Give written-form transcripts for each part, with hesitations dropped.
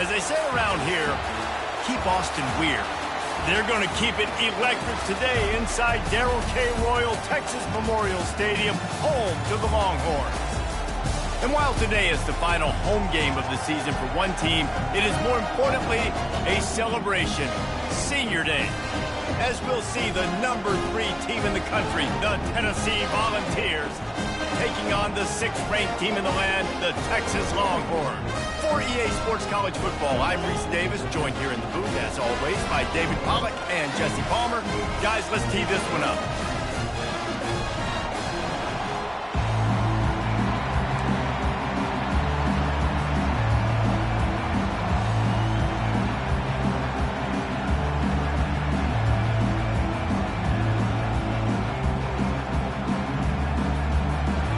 As they say around here, keep Austin weird. They're going to keep it electric today inside Darrell K. Royal Texas Memorial Stadium, home to the Longhorns. And while today is the final home game of the season for one team, it is more importantly a celebration, Senior Day. As we'll see the number 3 team in the country, the Tennessee Volunteers, taking on the 6th-ranked team in the land, the Texas Longhorns. For EA Sports College Football, I'm Reese Davis, joined here in the booth, as always, by David Pollack and Jesse Palmer. Guys, let's tee this one up.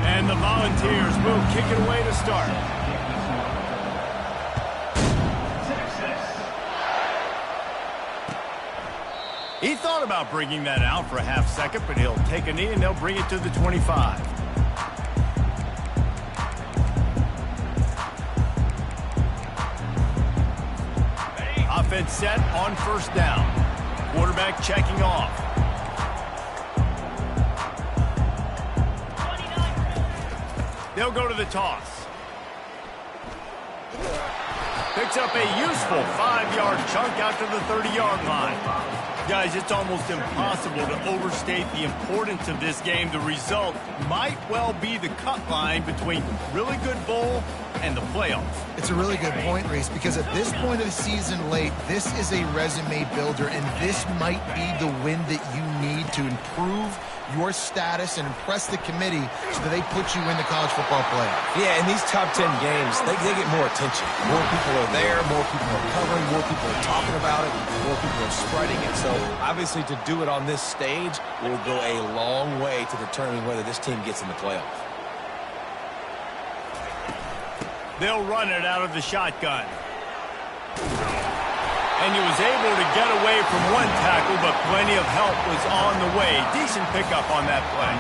And the Volunteers will kick it away to start. He thought about bringing that out for a half second, but he'll take a knee and they'll bring it to the 25. Offense set on first down. Quarterback checking off. They'll go to the toss. Picks up a useful 5-yard chunk out to the 30-yard line. Guys, it's almost impossible to overstate the importance of this game. The result might well be the cut line between really good bowl and the playoffs. It's a really good point, Reese, because at this point of the season late, this is a resume builder, and this might be the win that you need to improve your status and impress the committee so that they put you in the college football playoff. Yeah, in these top 10 games, they get more attention. More people are there, more people are covering, more people are talking about it, more people are spreading it. So, obviously, to do it on this stage will go a long way to determining whether this team gets in the playoff. They'll run it out of the shotgun. And he was able to get away from one tackle, but plenty of help was on the way. Decent pickup on that play.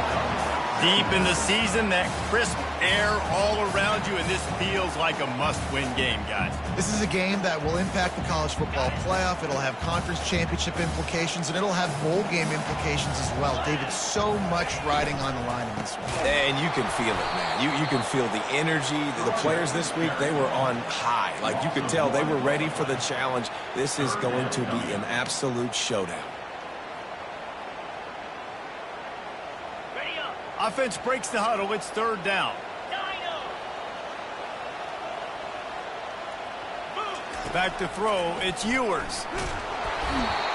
Deep in the season, that crisp air all around you, and this feels like a must-win game, guys. This is a game that will impact the college football playoff. It'll have conference championship implications, and it'll have bowl game implications as well. David, so much riding on the line in this one. And you can feel it, man. You can feel the energy. The players this week, they were on high. Like, you could tell they were ready for the challenge. This is going to be an absolute showdown. Offense breaks the huddle. It's third down. Back to throw. It's Ewers.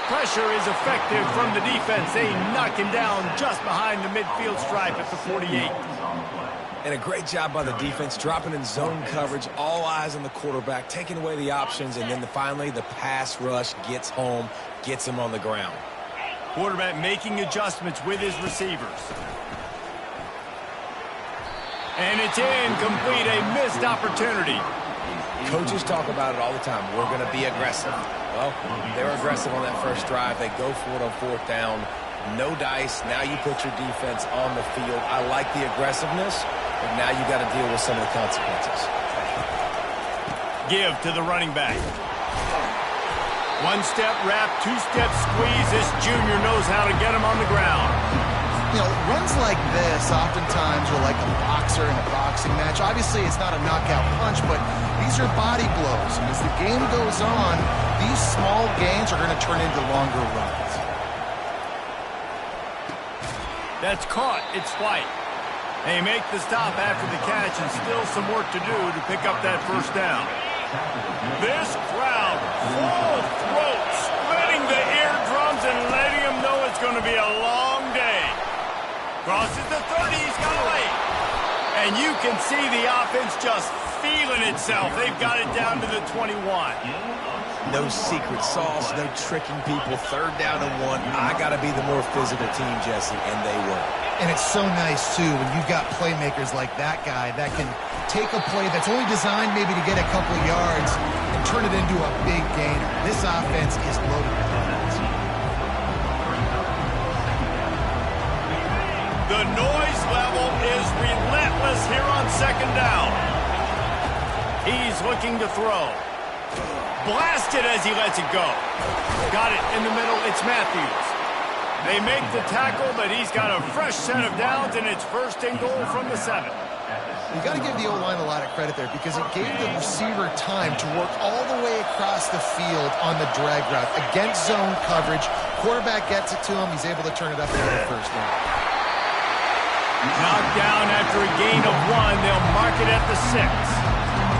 Pressure is effective from the defense. They knock him down just behind the midfield stripe at the 48. And a great job by the defense, dropping in zone coverage, all eyes on the quarterback, taking away the options, and then finally the pass rush gets home, gets him on the ground. Quarterback making adjustments with his receivers. And it's incomplete, a missed opportunity. Coaches talk about it all the time. We're going to be aggressive. Well, they were aggressive on that first drive. They go for it on fourth down. No dice. Now you put your defense on the field. I like the aggressiveness, but now you got to deal with some of the consequences. Give to the running back. One-step wrap, two-step squeeze. This junior knows how to get him on the ground. You know, runs like this oftentimes are like a boxer in a boxing match. Obviously, it's not a knockout punch, but these are body blows. And as the game goes on, these small gains are going to turn into longer runs. That's caught. It's White. They make the stop after the catch, and still some work to do to pick up that first down. This crowd, full throat, splitting the eardrums and letting them know it's going to be a long day. Crosses the 30, he's got a late. And you can see the offense just feeling itself. They've got it down to the 21. No secret sauce, no tricking people. Third down and 1. I got to be the more physical team, Jesse, and they were. And it's so nice, too, when you've got playmakers like that guy that can take a play that's only designed maybe to get a couple of yards and turn it into a big gainer. This offense is loaded with offense. The noise level is relentless here on second down. He's looking to throw. Blasted as he lets it go. Got it in the middle. It's Matthews. They make the tackle, but he's got a fresh set of downs, and it's 1st and goal from the 7. You got to give the O-line a lot of credit there because it gave the receiver time to work all the way across the field on the drag route against zone coverage. Quarterback gets it to him. He's able to turn it up into the 1st down. Knocked down after a gain of 1. They'll mark it at the 6.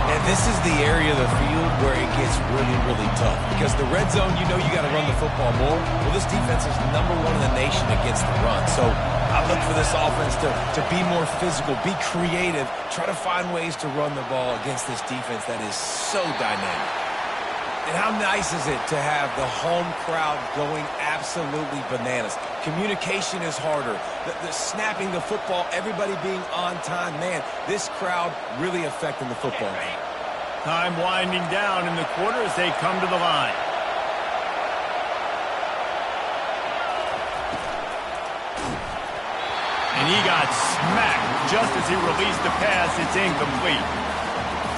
And this is the area of the field where it gets really, really tough. Because the red zone, you know you got to run the football more. Well, this defense is #1 in the nation against the run. So I look for this offense to be more physical, be creative, try to find ways to run the ball against this defense that is so dynamic. And how nice is it to have the home crowd going absolutely bananas? Communication is harder. The snapping the football, everybody being on time. Man, this crowd really affecting the football game. Time winding down in the quarter as they come to the line. And he got smacked just as he released the pass. It's incomplete.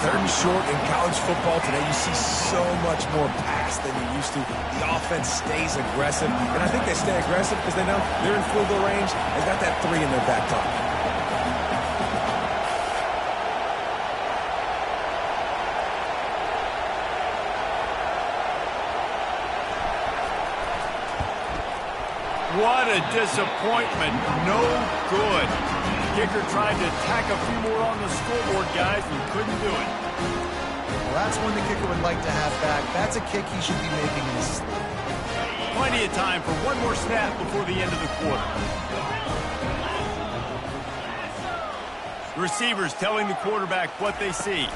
3rd and short in college football today. You see so much more pass than you used to. The offense stays aggressive, and I think they stay aggressive because they know they're in field goal range. They've got that 3 in their back pocket. What a disappointment. No good. Kicker tried to tack a few more on the scoreboard, guys, and couldn't do it. Well, that's one the kicker would like to have back. That's a kick he should be making in his sleep. Plenty of time for one more snap before the end of the quarter. Receivers telling the quarterback what they see.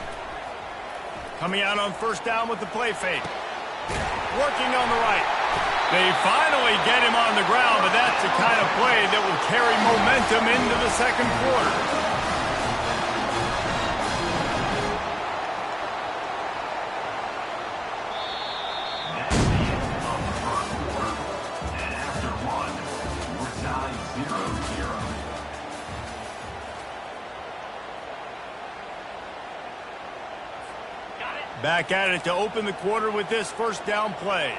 Coming out on 1st down with the play fake. Working on the right. They finally get him on the ground, but that's the kind of play that will carry momentum into the 2nd quarter. Back at it to open the quarter with this 1st down play.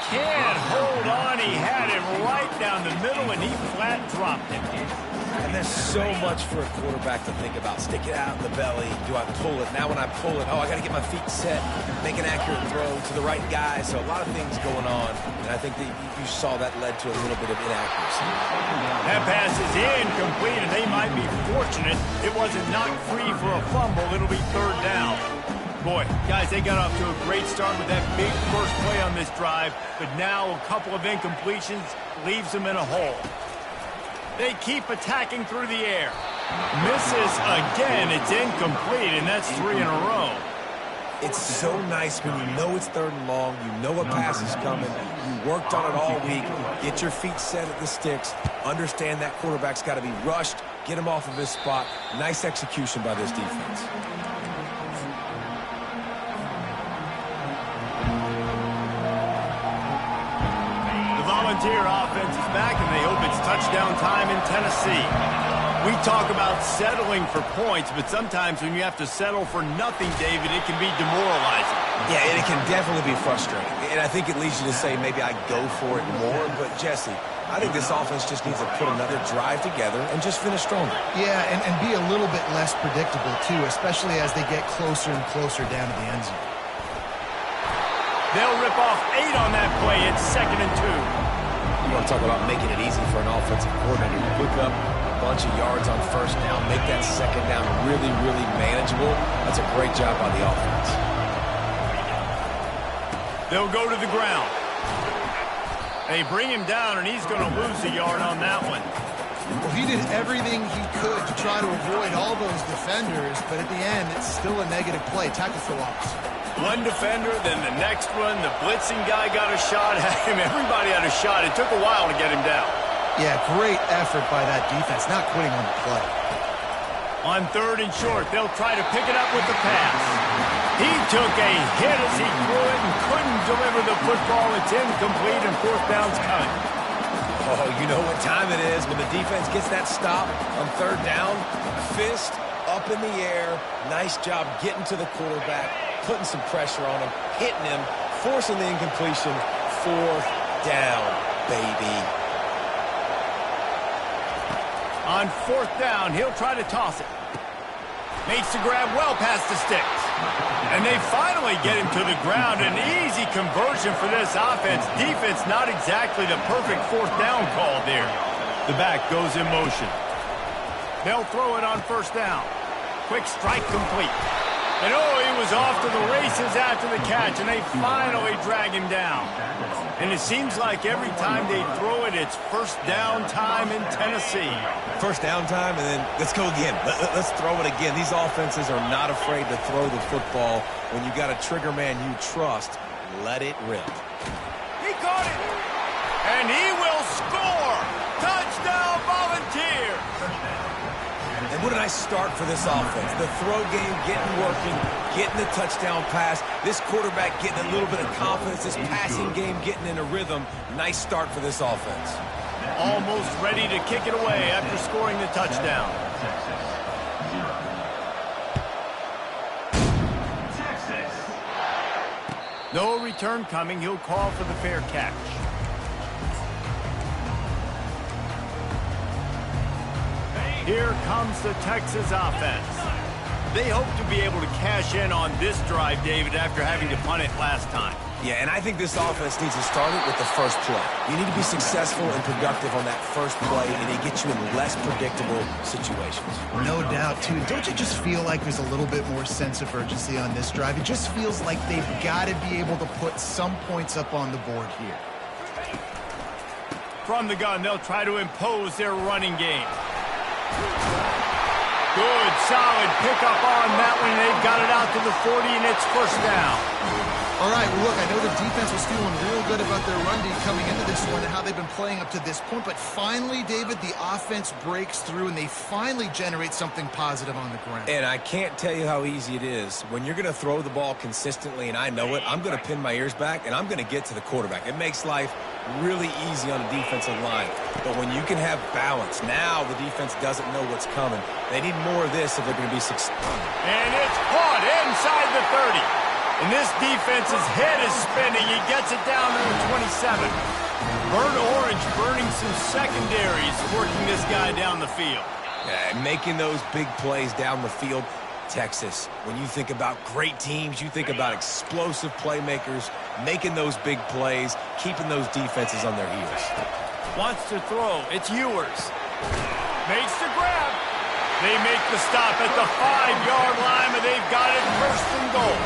Can't hold on. He had it right down the middle, and he flat dropped it. And there's so much for a quarterback to think about. Stick it out in the belly. Do I pull it? Now when I pull it, I got to get my feet set, make an accurate throw to the right guy. So a lot of things going on, and I think that you saw that led to a little bit of inaccuracy. That pass is incomplete, and they might be fortunate it wasn't knocked free for a fumble. It'll be 3rd down. Boy, guys, they got off to a great start with that big first play on this drive, but now a couple of incompletions leaves them in a hole. They keep attacking through the air. Misses again. It's incomplete, and that's 3 in a row. It's so nice when you know it's 3rd and long, you know a pass is coming, you worked on it all week, get your feet set at the sticks, understand that quarterback's got to be rushed, get him off of his spot. Nice execution by this defense. Volunteer offense is back, and they hope it's touchdown time in Tennessee. We talk about settling for points, but sometimes when you have to settle for nothing, David, it can be demoralizing. Yeah, and it can definitely be frustrating. And I think it leads you to say maybe I go for it more. But, Jesse, I think this offense just needs to put another drive together and just finish stronger. Yeah, and be a little bit less predictable, too, especially as they get closer and closer down to the end zone. They'll rip off 8 on that play. It's 2nd and 2. You want to talk about making it easy for an offensive coordinator to pick up a bunch of yards on 1st down, make that 2nd down really, really manageable. That's a great job by the offense. They'll go to the ground. They bring him down, and he's going to lose a yard on that one. Well, he did everything he could to try to avoid all those defenders, but at the end, it's still a negative play. Tackle for loss. One defender, then the next one. The blitzing guy got a shot at him. Everybody had a shot. It took a while to get him down. Yeah, great effort by that defense, not quitting on the play. On 3rd and short, they'll try to pick it up with the pass. He took a hit as he threw it and couldn't deliver the football. It's incomplete, and 4th down's coming. Oh, you know what time it is when the defense gets that stop on 3rd down. Fist up in the air. Nice job getting to the quarterback, putting some pressure on him, hitting him, forcing the incompletion. 4th down, baby. On 4th down, he'll try to toss it. Makes the grab well past the sticks. And they finally get him to the ground. An easy conversion for this offense. Defense not exactly the perfect 4th down call there. The back goes in motion. They'll throw it on 1st down. Quick strike complete. And oh, he was off to the races after the catch, and they finally drag him down. And it seems like every time they throw it, it's 1st down time in Tennessee. 1st down time, and then let's go again. Let's throw it again. These offenses are not afraid to throw the football. When you got a trigger man you trust, let it rip. He caught it, and he will score. Touchdown, Volunteers. And what a nice start for this offense. The throw game getting working, getting the touchdown pass. This quarterback getting a little bit of confidence. This passing game getting in a rhythm. Nice start for this offense. Almost ready to kick it away after scoring the touchdown. No return coming. He'll call for the fair catch. Here comes the Texas offense. They hope to be able to cash in on this drive, David, after having to punt it last time. Yeah, and I think this offense needs to start it with the first play. You need to be successful and productive on that first play, and it gets you in less predictable situations. No doubt, too. Don't you just feel like there's a little bit more sense of urgency on this drive? It just feels like they've got to be able to put some points up on the board here. From the gun, they'll try to impose their running game. Good, solid pickup on that one. They've got it out to the 40, and it's 1st down. All right, well, look, I know the defense was feeling real good about their run D coming into this one and how they've been playing up to this point, but finally, David, the offense breaks through, and they finally generate something positive on the ground. And I can't tell you how easy it is. When you're going to throw the ball consistently, and I know it, I'm going to pin my ears back, and I'm going to get to the quarterback. It makes life really easy on the defensive line. But when you can have balance, now the defense doesn't know what's coming. They need more of this if they're going to be successful. And it's caught inside the 30. And this defense's head is spinning. He gets it down to the 27. Burnt Orange burning some secondaries, working this guy down the field. Yeah, making those big plays down the field. Texas, when you think about great teams, you think about explosive playmakers, making those big plays, keeping those defenses on their heels. Wants to throw. It's Ewers. Makes the grab. They make the stop at the 5-yard line, and they've got it 1st and goal.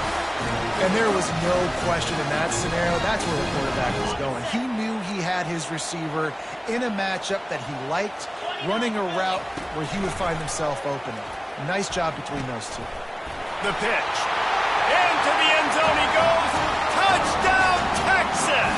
And there was no question in that scenario. That's where the quarterback was going. He knew he had his receiver in a matchup that he liked, running a route where he would find himself opening. Nice job between those two. The pitch. Into the end zone he goes. Touchdown, Texas!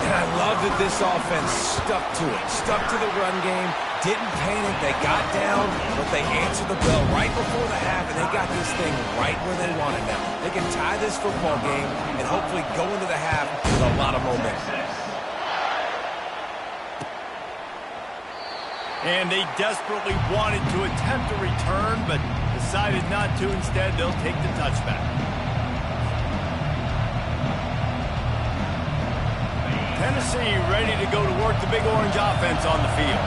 And I love that this offense stuck to it. Stuck to the run game. Didn't panic. They got down, but they answered the bell right before the half, and they got this thing right where they wanted now. They can tie this football game and hopefully go into the half with a lot of momentum. And they desperately wanted to attempt a return, but decided not to. Instead, they'll take the touchback. Tennessee ready to go to work the Big Orange offense on the field.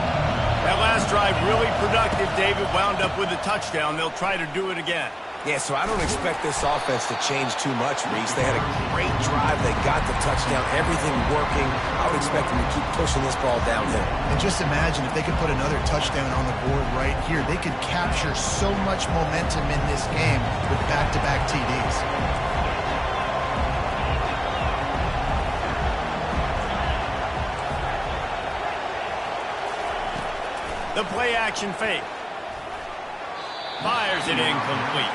That last drive really productive. David wound up with a touchdown. They'll try to do it again. Yeah, so I don't expect this offense to change too much, Reese. They had a great drive. They got the touchdown. Everything working. I would expect them to keep pushing this ball downhill. And just imagine if they could put another touchdown on the board right here. They could capture so much momentum in this game with back-to-back TDs. The play action fake. Fires it incomplete.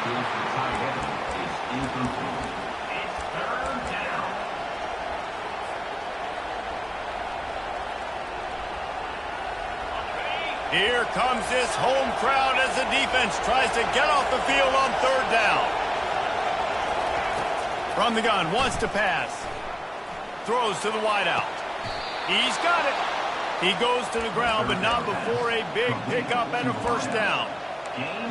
Here comes this home crowd as the defense tries to get off the field on 3rd down. From the gun, wants to pass. Throws to the wideout. He's got it. He goes to the ground, but not before a big pickup and a 1st down.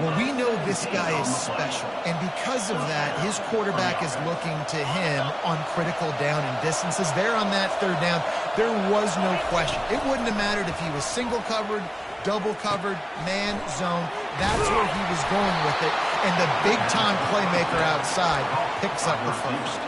Well, we know this guy is special, and because of that, his quarterback is looking to him on critical down and distances. There on that third down, there was no question. It wouldn't have mattered if he was single covered, double covered, man, zone. That's where he was going with it, and the big-time playmaker outside picks up the first.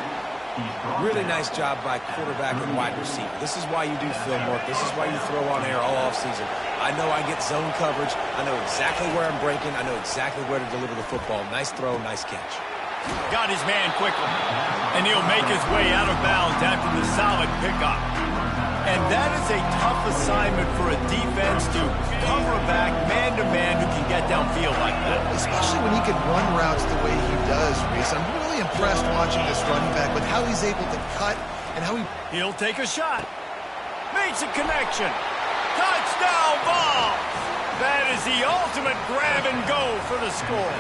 Really nice job by quarterback and wide receiver. This is why you do film work. This is why you throw on air all offseason. I know I get zone coverage. I know exactly where I'm breaking. I know exactly where to deliver the football. Nice throw, nice catch. Got his man quickly, and he'll make his way out of bounds after the solid pickup. And that is a tough assignment for a defense to cover a back man-to-man who can get downfield like that. Especially when he can run routes the way he does, Reese. I'm really impressed watching this running back with how he's able to cut and how He'll take a shot. Makes a connection. Touchdown ball! That is the ultimate grab and go for the score.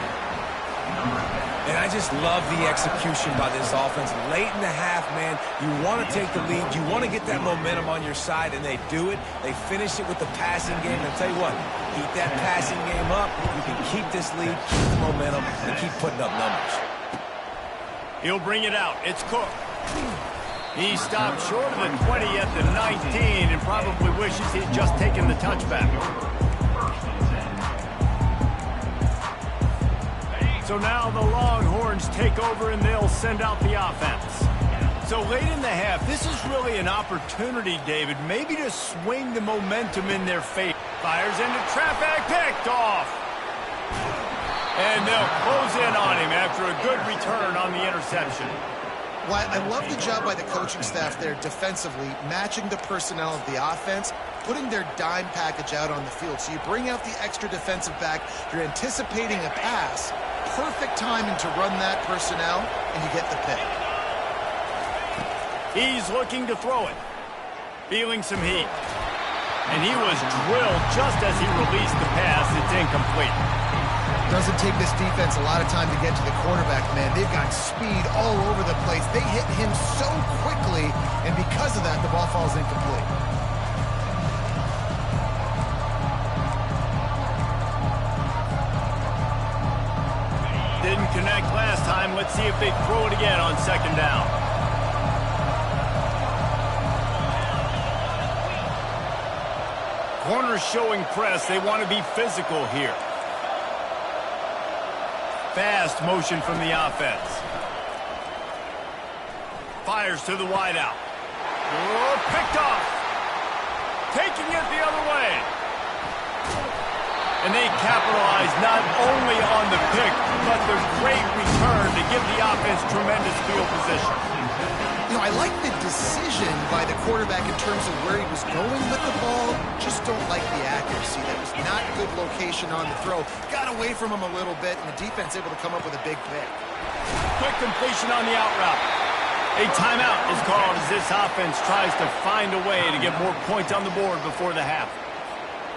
And I just love the execution by this offense. Late in the half, man, you want to take the lead. You want to get that momentum on your side, and they do it. They finish it with the passing game. And I'll tell you what, keep that passing game up. You can keep this lead, keep the momentum, and keep putting up numbers. He'll bring it out. It's Cook. He stopped short of the 20 at the 19 and probably wishes he'd just taken the touchback. So now the Longhorns take over and they'll send out the offense. So late in the half, this is really an opportunity, David, maybe to swing the momentum in their favor. Fires into traffic, picked off. And they'll close in on him after a good return on the interception. Well, I love the job by the coaching staff there defensively, matching the personnel of the offense, putting their dime package out on the field. So you bring out the extra defensive back, you're anticipating a pass, perfect timing to run that personnel, and you get the pick. He's looking to throw it, feeling some heat. And he was drilled just as he released the pass. It's incomplete. Doesn't take this defense a lot of time to get to the quarterback, man. They've got speed all over the place. They hit him so quickly, and because of that, the ball falls incomplete. Didn't connect last time. Let's see if they throw it again on second down. Corners showing press. They want to be physical here. Fast motion from the offense. Fires to the wideout. Oh, picked off. Taking it the other way. And they capitalize not only on the pick, but the great return to give the offense tremendous field position. You know, I like the decision by the quarterback in terms of where he was going with the ball. Just don't like the accuracy. That was not good location on the throw. Got away from him a little bit, and the defense able to come up with a big pick. Quick completion on the out route. A timeout is called as this offense tries to find a way to get more points on the board before the half.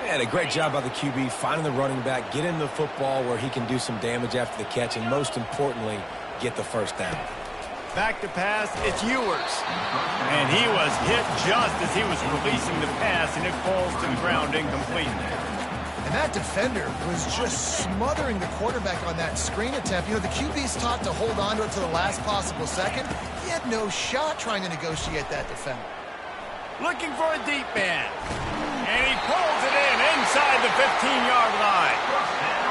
And a great job by the QB, finding the running back, get him the football where he can do some damage after the catch, and most importantly, get the first down. Back to pass, it's Ewers. And he was hit just as he was releasing the pass, and it falls to the ground incomplete. And that defender was just smothering the quarterback on that screen attempt. You know, the QB's taught to hold on to it to the last possible second. He had no shot trying to negotiate that defender. Looking for a deep man. And he pulls it in inside the 15-yard line.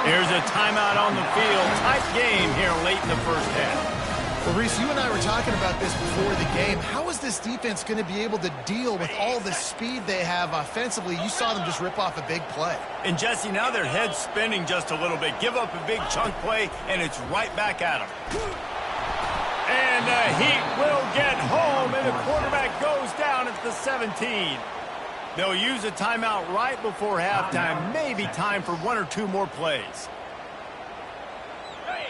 Here's a timeout on the field. Tight game here late in the first half. Well, Reese, you and I were talking about this before the game. How is this defense going to be able to deal with all the speed they have offensively? You saw them just rip off a big play. And, Jesse, now their head's spinning just a little bit. Give up a big chunk play, and it's right back at them. And the Heat will get home, and the quarterback goes down at the 17. They'll use a timeout right before halftime. Maybe time for one or two more plays.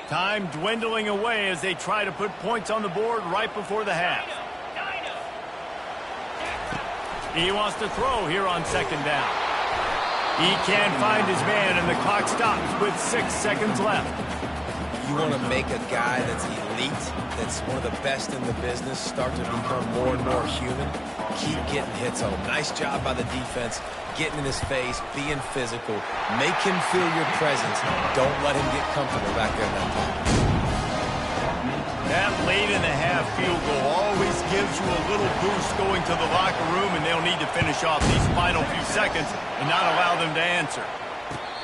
Time dwindling away as they try to put points on the board right before the half. He wants to throw here on second down. He can't find his man, and the clock stops with 6 seconds left. You want to make a guy that's elite, that's one of the best in the business, start to become more and more human. Keep getting hits on him. Nice job by the defense, getting in his face, being physical. Make him feel your presence. Don't let him get comfortable back there in that pocket. That late-in-the-half field goal always gives you a little boost going to the locker room, and they'll need to finish off these final few seconds and not allow them to answer.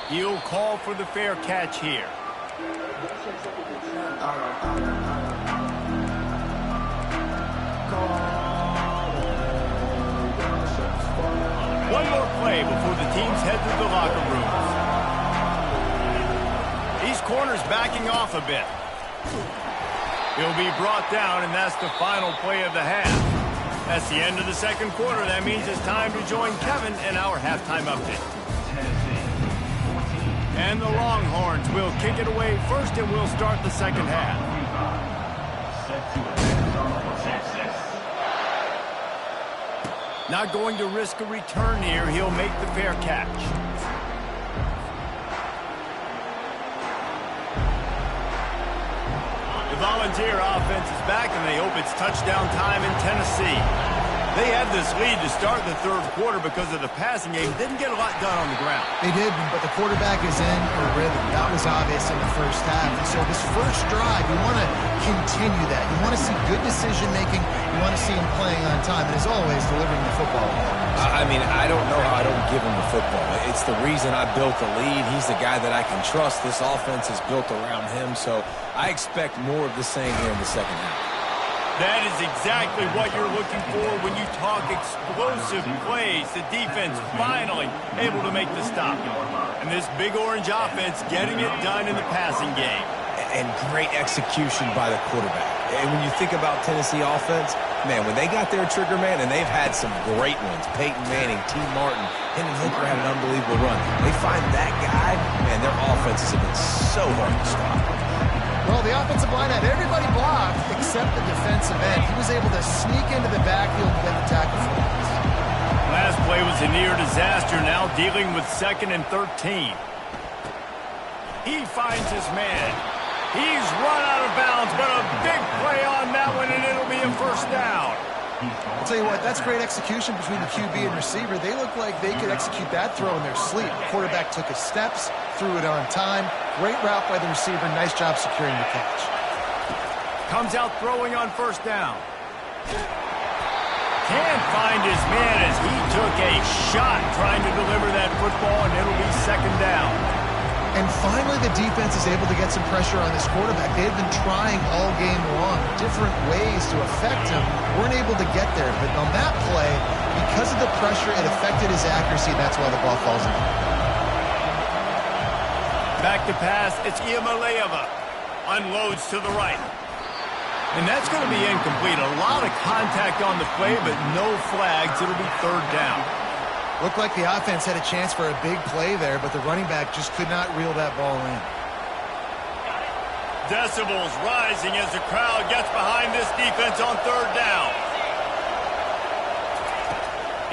He'll call for the fair catch here. One more play before the teams head to the locker rooms. These corners backing off a bit. He'll be brought down, and that's the final play of the half. That's the end of the second quarter. That means it's time to join Kevin in our halftime update. And the Longhorns will kick it away first, and we'll start the second half. Not going to risk a return here. He'll make the fair catch. The Volunteer offense is back, and they hope it's touchdown time in Tennessee. They had this lead to start the third quarter because of the passing game. Didn't get a lot done on the ground. They did, but the quarterback is in a rhythm. That was obvious in the first half. And so this first drive, you want to continue that. You want to see good decision-making. You want to see him playing on time. And as always, delivering the football. I mean, I don't know how I don't give him the football. It's the reason I built the lead. He's the guy that I can trust. This offense is built around him, so I expect more of the same here in the second half. That is exactly what you're looking for when you talk explosive plays. The defense finally able to make the stop. And this Big Orange offense getting it done in the passing game. And great execution by the quarterback. And when you think about Tennessee offense, man, when they got their trigger man, and they've had some great ones, Peyton Manning, T. Martin, Hendon Hooker had an unbelievable run. They find that guy, man, their offenses have been so hard to stop. Well, the offensive line had everybody blocked except the defensive end. He was able to sneak into the backfield and get the tackle for him. Last play was a near disaster, now dealing with 2nd and 13. He finds his man. He's run out of bounds, but a big play on that one, and it'll be a first down. I'll tell you what, that's great execution between the QB and receiver. They look like they could execute that throw in their sleep. The quarterback took his steps, threw it on time. Great route by the receiver. Nice job securing the catch. Comes out throwing on first down. Can't find his man as he took a shot trying to deliver that football, and it'll be 2nd down. And finally, the defense is able to get some pressure on this quarterback. They've been trying all game long, different ways to affect him. Weren't able to get there, but on that play, because of the pressure, it affected his accuracy, and that's why the ball falls in. Back to pass, it's Iamaleava. Unloads to the right. And that's going to be incomplete. A lot of contact on the play, but no flags. It'll be 3rd down. Looked like the offense had a chance for a big play there, but the running back just could not reel that ball in. Decibels rising as the crowd gets behind this defense on 3rd down.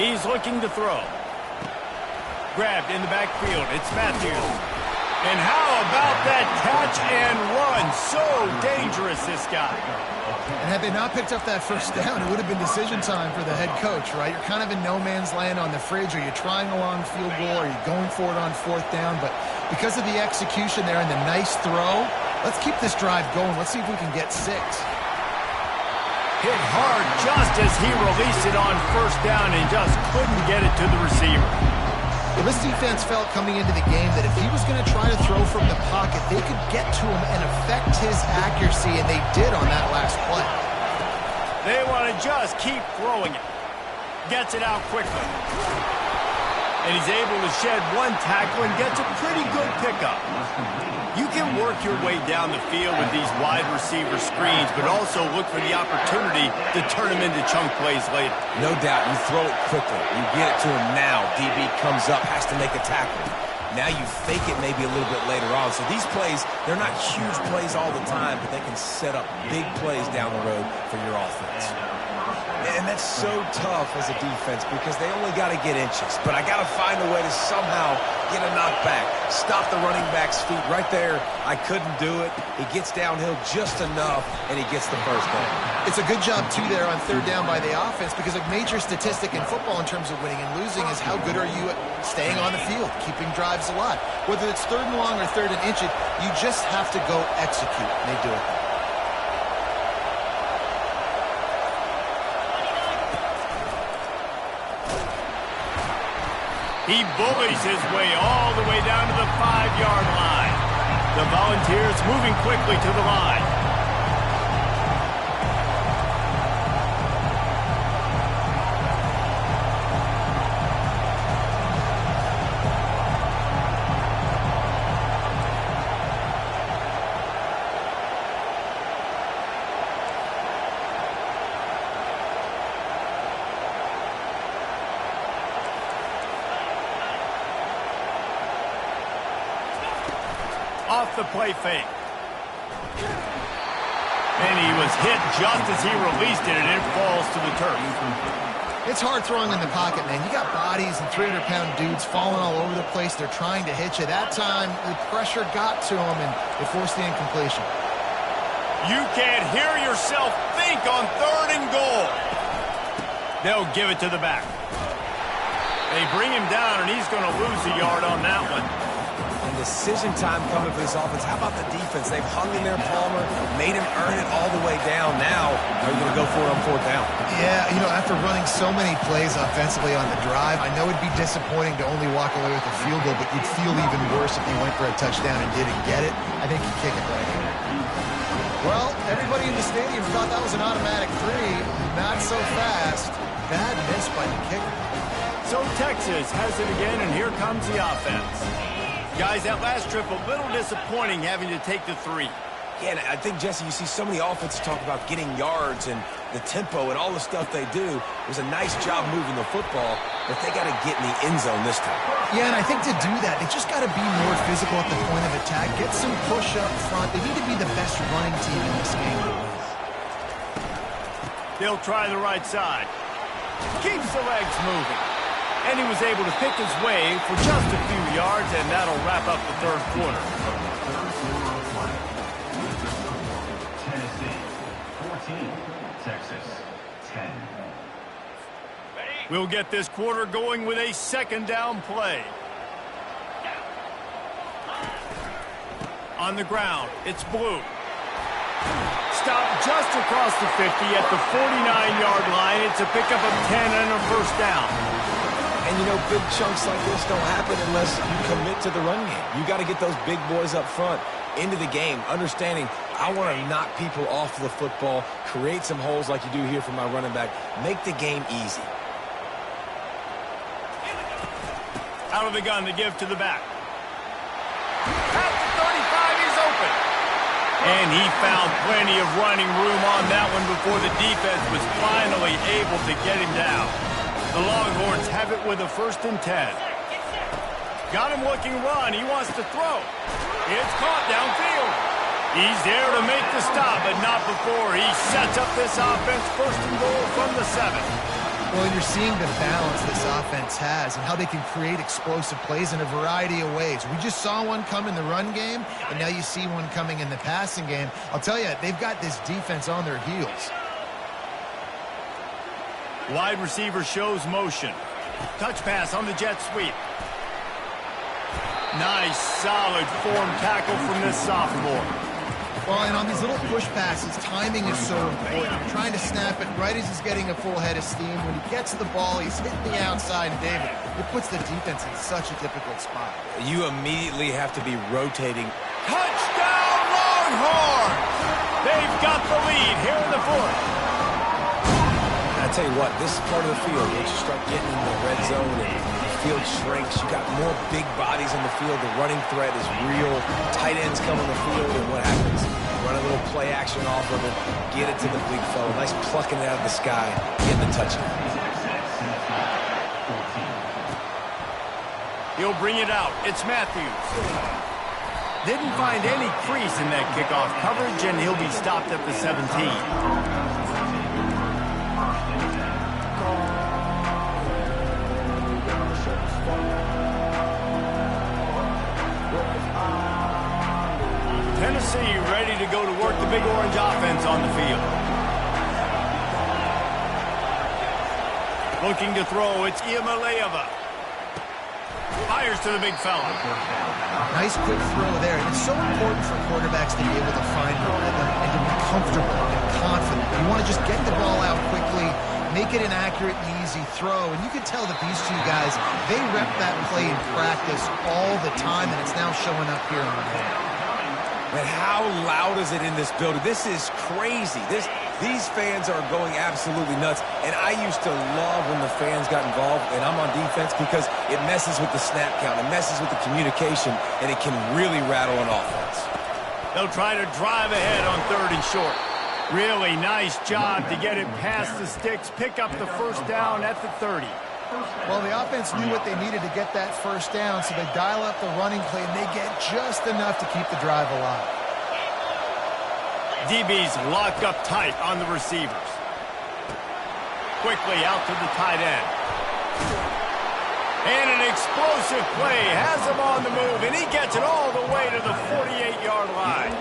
He's looking to throw. Grabbed in the backfield. It's Matthews. And how about that catch and run? So dangerous, this guy. And had they not picked up that first down, it would have been decision time for the head coach, right? You're kind of in no man's land on the fridge. Are you trying a long field goal? Are you going for it on 4th down? But because of the execution there and the nice throw, let's keep this drive going. Let's see if we can get 6. Hit hard just as he released it on first down and just couldn't get it to the receiver. Well, this defense felt coming into the game that if he was going to try to throw from the pocket, they could get to him and affect his accuracy, and they did on that last play. They want to just keep throwing it. Gets it out quickly. And he's able to shed one tackle and gets a pretty good pickup. You can work your way down the field with these wide receiver screens, but also look for the opportunity to turn them into chunk plays later. No doubt, you throw it quickly. You get it to him now. DB comes up, has to make a tackle. Now you fake it maybe a little bit later on. So these plays, they're not huge plays all the time, but they can set up big plays down the road for your offense. And that's so tough as a defense because they only got to get inches. But I got to find a way to somehow get a knockback, stop the running back's feet. Right there, I couldn't do it. He gets downhill just enough, and he gets the first down. It's a good job, too, there on third down by the offense, because a major statistic in football in terms of winning and losing is how good are you at staying on the field, keeping drives alive. Whether it's third and long or third and inches, you just have to go execute, and they do it. He bullies his way all the way down to the 5-yard line. The Volunteers moving quickly to the line. Off the play fake. And he was hit just as he released it, and it falls to the turf. It's hard throwing in the pocket, man. You got bodies and 300-pound dudes falling all over the place. They're trying to hit you. That time, the pressure got to him, and it forced the incompletion. You can't hear yourself think on 3rd and goal. They'll give it to the back. They bring him down, and he's going to lose a yard on that one. Decision time coming for this offense. How about the defense? They've hung in there, Palmer, made him earn it all the way down. Now, are you going to go for it on 4th down? Yeah, you know, after running so many plays offensively on the drive, I know it'd be disappointing to only walk away with a field goal, but you'd feel even worse if you went for a touchdown and didn't get it. I think you kick it right here. Well, everybody in the stadium thought that was an automatic 3. Not so fast. Bad miss by the kicker. So Texas has it again, and here comes the offense. Guys, that last trip, a little disappointing having to take the 3. Yeah, and I think, Jesse, you see so many offenses talk about getting yards and the tempo and all the stuff they do. It was a nice job moving the football, but they got to get in the end zone this time. Yeah, and I think to do that, they just got to be more physical at the point of attack, get some push up front. They need to be the best running team in this game to win. They'll try the right side. Keeps the legs moving. And he was able to pick his way for just a few yards, and that'll wrap up the 3rd quarter. Tennessee 14, Texas 10. We'll get this quarter going with a 2nd down play. On the ground, it's Blue. Stopped just across the 50 at the 49-yard line. It's a pickup of 10 and a 1st down. And, you know, big chunks like this don't happen unless you commit to the run game. You got to get those big boys up front into the game, understanding I want to knock people off the football, create some holes like you do here for my running back, make the game easy. Out of the gun to give to the back. At the 35, he's open. And he found plenty of running room on that one before the defense was finally able to get him down. The Longhorns have it with a 1st and 10. Got him looking run. He wants to throw. It's caught downfield. He's there to make the stop, but not before he sets up this offense 1st and goal from the 7. Well, you're seeing the balance this offense has and how they can create explosive plays in a variety of ways. We just saw one come in the run game, and now you see one coming in the passing game. I'll tell you, they've got this defense on their heels. Wide receiver shows motion. Touch pass on the jet sweep. Nice, solid form tackle from this sophomore. Well, and on these little push passes, timing is so important. You're trying to snap it right as he's getting a full head of steam. When he gets the ball, he's hitting the outside, and David, it puts the defense in such a difficult spot. You immediately have to be rotating. Touchdown, Longhorns! They've got the lead here in the 4th. I tell you what, this is part of the field. Once you start getting in the red zone and the field shrinks, you got more big bodies in the field. The running threat is real. Tight ends come on the field, and what happens? Run a little play action off of it, get it to the big fella. Nice plucking it out of the sky, get the touchdown. He'll bring it out. It's Matthews. Didn't find any crease in that kickoff coverage, and he'll be stopped at the 17. Tennessee ready to go to work the Big Orange offense on the field. Looking to throw, it's Iamaleava. Fires to the big fella. Nice quick throw there. It's so important for quarterbacks to be able to find the rhythm and to be comfortable and confident. You want to just get the ball out quickly, make it an accurate and easy throw. And you can tell that these two guys, they rep that play in practice all the time, and it's now showing up here on the game. And how loud is it in this building? This is crazy. These fans are going absolutely nuts. And I used to love when the fans got involved, and I'm on defense, because it messes with the snap count. It messes with the communication, and it can really rattle an offense. They'll try to drive ahead on 3rd and short. Really nice job to get it past the sticks, pick up the first down at the 30. Well, the offense knew what they needed to get that first down, so they dial up the running play, and they get just enough to keep the drive alive. DB's locked up tight on the receivers. Quickly out to the tight end. And an explosive play has him on the move, and he gets it all the way to the 48-yard line.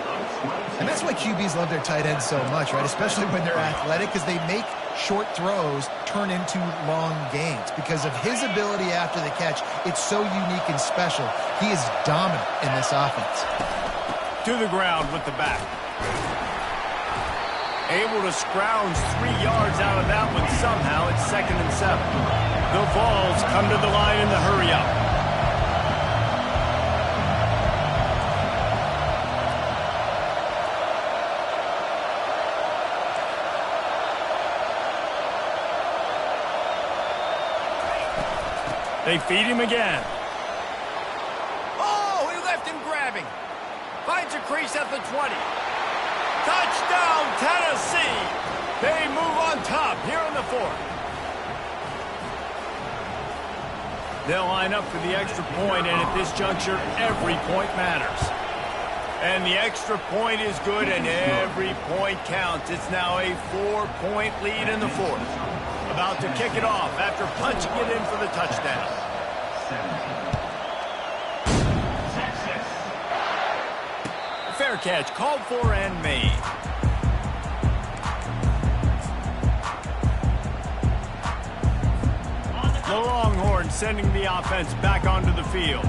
And that's why QBs love their tight ends so much, right? Especially when they're athletic, because they make short throws turn into long gains. Because of his ability after the catch, it's so unique and special. He is dominant in this offense. To the ground with the back. Able to scrounge 3 yards out of that one somehow. It's 2nd and 7. The Vols come to the line in the hurry-up. They feed him again. Oh, he left him grabbing. Finds a crease at the 20. Touchdown, Tennessee! They move on top here in the 4th. They'll line up for the extra point, and at this juncture, every point matters. And the extra point is good, and every point counts. It's now a 4-point lead in the 4th. About to kick it off after punching it in for the touchdown. Fair catch called for and made. The Longhorns sending the offense back onto the field.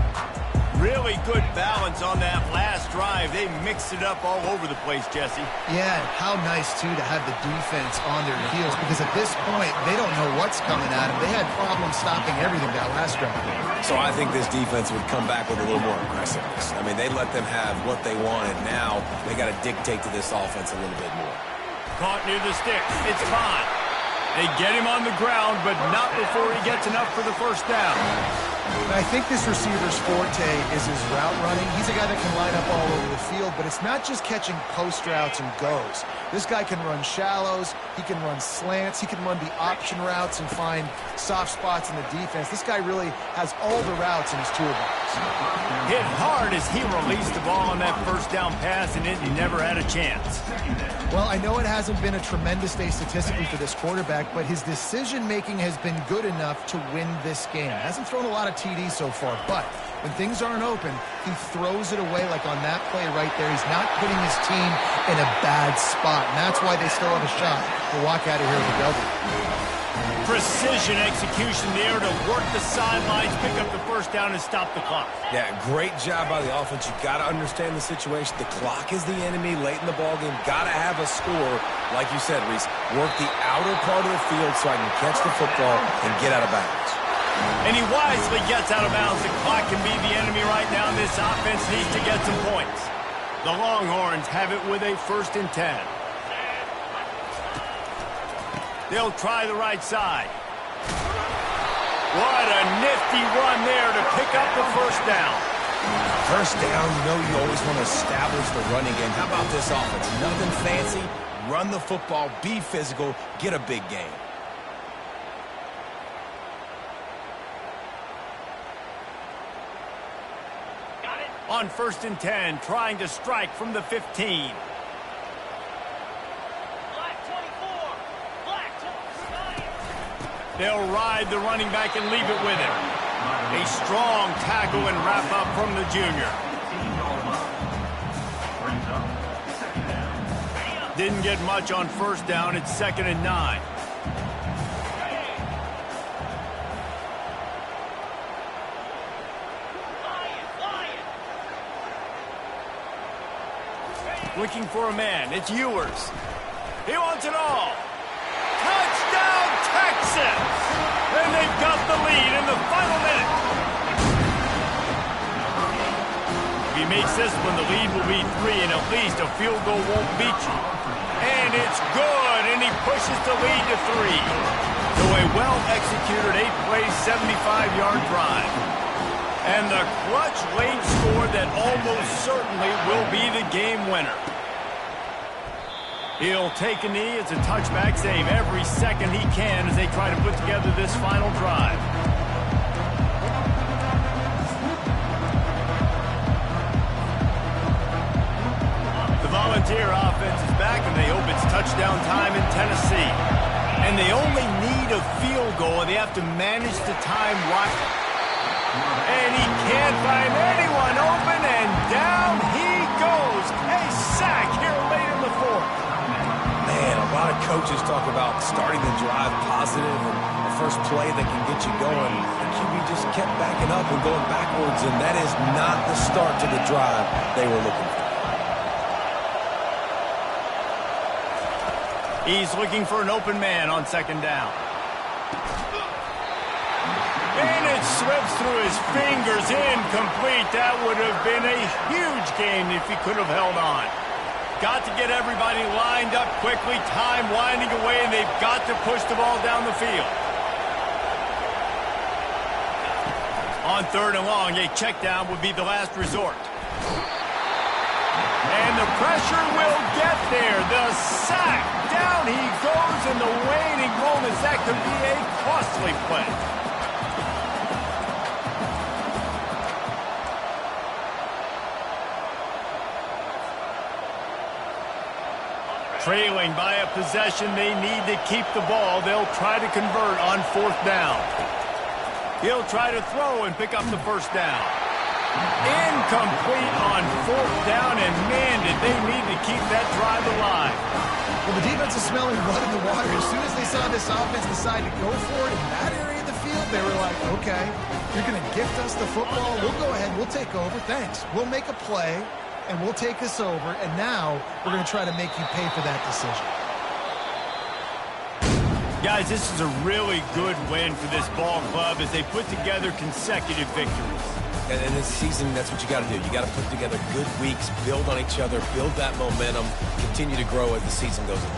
Really good balance on that last drive. They mixed it up all over the place, Jesse. Yeah, how nice, too, to have the defense on their heels, because at this point, they don't know what's coming at them. They had problems stopping everything that last drive. So I think this defense would come back with a little more aggressiveness. I mean, they let them have what they wanted. Now they got to dictate to this offense a little bit more. Caught near the sticks. It's Bond. They get him on the ground, but not before he gets enough for the first down. I think this receiver's forte is his route running. He's a guy that can line up all over the field, but it's not just catching post routes and goes. This guy can run shallows, he can run slants, he can run the option routes and find soft spots in the defense. This guy really has all the routes in his toolbox. Hit hard as he released the ball on that first down pass, and Indy never had a chance. Well, I know it hasn't been a tremendous day statistically for this quarterback, but his decision-making has been good enough to win this game. Hasn't thrown a lot of TDs so far, but when things aren't open, he throws it away like on that play right there. He's not putting his team in a bad spot, and that's why they still have a shot to walk out of here with a W. Precision execution there to work the sidelines, pick up the first down, and stop the clock. Yeah, great job by the offense. You got to understand the situation. The clock is the enemy late in the ballgame. Got to have a score. Like you said, Reese, work the outer part of the field so I can catch the football and get out of bounds. And he wisely gets out of bounds. The clock can be the enemy right now. This offense needs to get some points. The Longhorns have it with a 1st and 10. They'll try the right side. What a nifty run there to pick up the first down. First down, you know you always want to establish the running game. How about this offense? Nothing fancy. Run the football, be physical, get a big gain. On 1st and 10, trying to strike from the 15. They'll ride the running back and leave it with him. A strong tackle and wrap up from the junior. Didn't get much on first down. It's 2nd and 9. Looking for a man. It's Ewers. He wants it all. Touchdown, Texas! And they've got the lead in the final minute. If he makes this one, the lead will be 3, and at least a field goal won't beat you. And it's good, and he pushes the lead to 3. So a well-executed 8-play, 75-yard drive. And the clutch late score that almost certainly will be the game winner. He'll take a knee. It's a touchback save every second he can as they try to put together this final drive. The Volunteer offense is back, and they hope it's touchdown time in Tennessee. And they only need a field goal, and they have to manage the time wisely. And he can't find anyone open, and down he goes. A sack here late in the 4th. Man, a lot of coaches talk about starting the drive positive and the first play that can get you going. The QB just kept backing up and going backwards, and that is not the start to the drive they were looking for. He's looking for an open man on 2nd down. And it slips through his fingers, incomplete. That would have been a huge gain if he could have held on. Got to get everybody lined up quickly, time winding away, and they've got to push the ball down the field. On 3rd and long, a check down would be the last resort. And the pressure will get there. The sack, down he goes, and the waning moments, that could be a costly play. Trailing by a possession, they need to keep the ball. They'll try to convert on 4th down. He'll try to throw and pick up the 1st down. Incomplete on 4th down, and man, did they need to keep that drive alive. Well, the defense is smelling blood in the water. As soon as they saw this offense decide to go for it in that area of the field, they were like, okay, you're going to gift us the football. We'll go ahead. We'll take over. Thanks. We'll make a play, and we'll take this over, and now we're going to try to make you pay for that decision. Guys, this is a really good win for this ball club as they put together consecutive victories. And in this season, that's what you got to do. You got to put together good weeks, build on each other, build that momentum, continue to grow as the season goes on.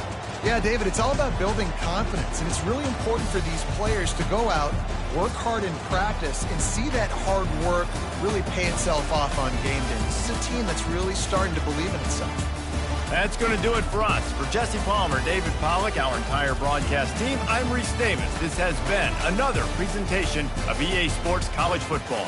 Yeah, David, it's all about building confidence, and it's really important for these players to go out, work hard in practice, and see that hard work really pay itself off on game day. This is a team that's really starting to believe in itself. That's going to do it for us. For Jesse Palmer, David Pollack, our entire broadcast team, I'm Reese Davis. This has been another presentation of EA Sports College Football.